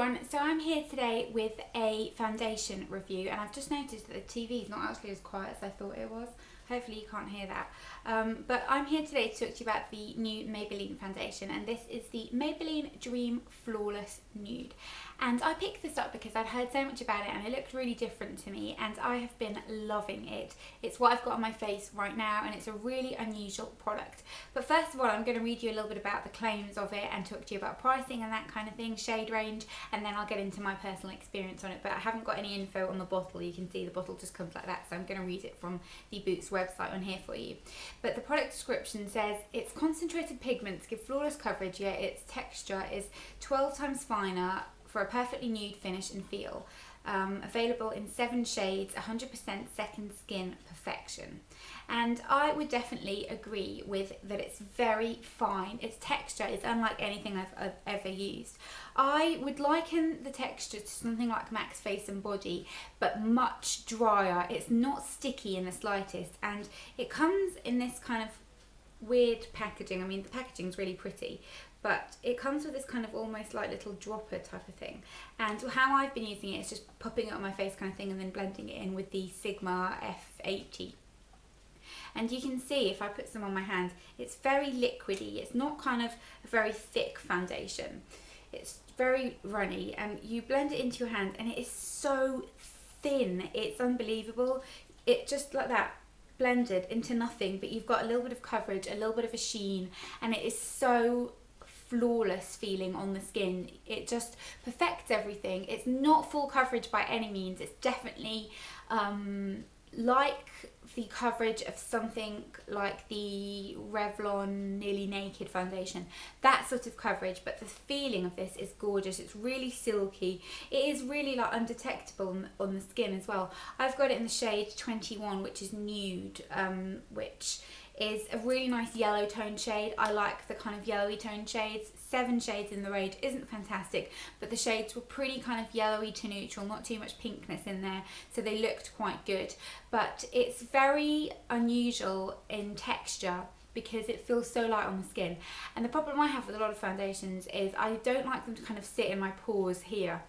everyone, so I'm here today with a foundation review, and I've just noticed that the TV is not actually as quiet as I thought it was. Hopefully you can't hear that. But I'm here today to talk to you about the new Maybelline foundation, and this is the Maybelline Dream Flawless Nude. And I picked this up because I'd heard so much about it and it looked really different to me, and I have been loving it. It's what I've got on my face right now, and it's a really unusual product. But first of all, I'm going to read you a little bit about the claims of it and talk to you about pricing and that kind of thing, shade range, and then I'll get into my personal experience on it. But I haven't got any info on the bottle. You can see the bottle just comes like that, so I'm going to read it from the Boots website on here for you. But the product description says its concentrated pigments give flawless coverage, yet its texture is 12 times finer for a perfectly nude finish and feel. Available in 7 shades, 100% second skin perfection. And I would definitely agree with that. It's very fine. Its texture is unlike anything I've ever used. I would liken the texture to something like MAC's Face and Body, but much drier. It's not sticky in the slightest, and it comes in this kind of weird packaging. I mean, the packaging is really pretty, but it comes with this kind of almost like little dropper type of thing. And how I've been using it is just popping it on my face kind of thing and then blending it in with the Sigma F80. And you can see if I put some on my hand, it's very liquidy. It's not kind of a very thick foundation. It's very runny, and you blend it into your hand and it is so thin. It's unbelievable. It just like that blended into nothing, but you've got a little bit of coverage, a little bit of a sheen, and it is so flawless feeling on the skin. It just perfects everything. It's not full coverage by any means. It's definitely like the coverage of something like the Revlon Nearly Naked foundation, that sort of coverage, but the feeling of this is gorgeous. It's really silky. It is really like undetectable on the skin as well. I've got it in the shade 21, which is Nude, which is a really nice yellow tone shade. I like the kind of yellowy tone shades. 7 shades in the range isn't fantastic, but the shades were pretty kind of yellowy to neutral, not too much pinkness in there, so they looked quite good. But it's very unusual in texture because it feels so light on the skin. And the problem I have with a lot of foundations is I don't like them to kind of sit in my pores here,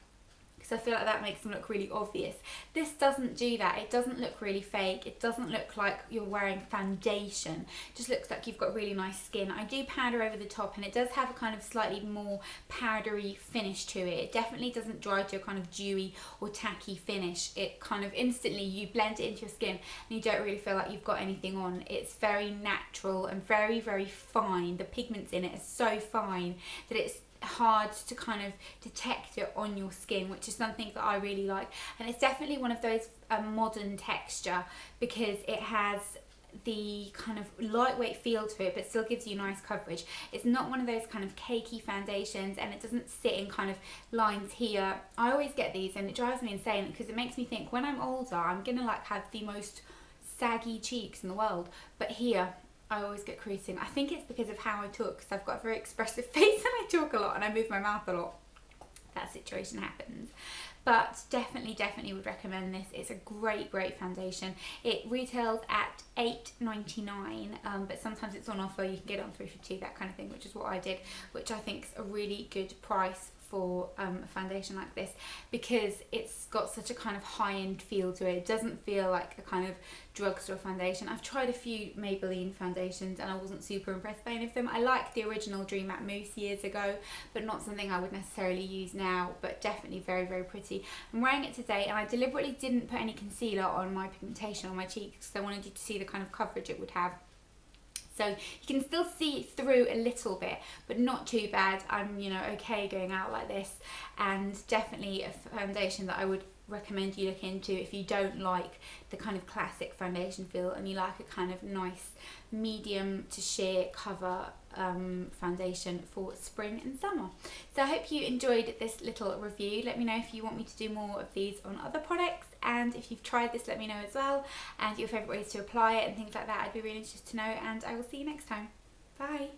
because I feel like that makes them look really obvious. This doesn't do that. It doesn't look really fake. It doesn't look like you're wearing foundation. It just looks like you've got really nice skin. I do powder over the top, and it does have a kind of slightly more powdery finish to it. It definitely doesn't dry to a kind of dewy or tacky finish. It kind of instantly, you blend it into your skin and you don't really feel like you've got anything on. It's very natural and very, very fine. The pigments in it are so fine that it's hard to kind of detect it on your skin, which is something that I really like. And it's definitely one of those modern texture, because it has the kind of lightweight feel to it but still gives you nice coverage. It's not one of those kind of cakey foundations, and it doesn't sit in kind of lines here. I always get these and it drives me insane, because it makes me think when I'm older I'm gonna like have the most saggy cheeks in the world, but here I always get creasing. I think it's because of how I talk, because I've got a very expressive face and I talk a lot and I move my mouth a lot. That situation happens. But definitely would recommend this. It's a great foundation. It retails at $8.99, but sometimes it's on offer. You can get it on 3 for 2, that kind of thing, which is what I did, which I think is a really good price for a foundation like this, because it's got such a kind of high-end feel to it. It doesn't feel like a kind of drugstore foundation. I've tried a few Maybelline foundations and I wasn't super impressed by any of them. I liked the original Dream Matte Mousse years ago, but not something I would necessarily use now, but definitely very pretty. I'm wearing it today, and I deliberately didn't put any concealer on my pigmentation on my cheeks because I wanted you to see the kind of coverage it would have. So you can still see through a little bit, but not too bad. I'm, okay going out like this, and definitely a foundation that I would recommend you look into if you don't like the kind of classic foundation feel and you like a kind of nice medium to sheer cover foundation for spring and summer. So I hope you enjoyed this little review. Let me know if you want me to do more of these on other products, and if you've tried this, let me know as well, and your favourite ways to apply it and things like that. I'd be really interested to know, and I will see you next time. Bye.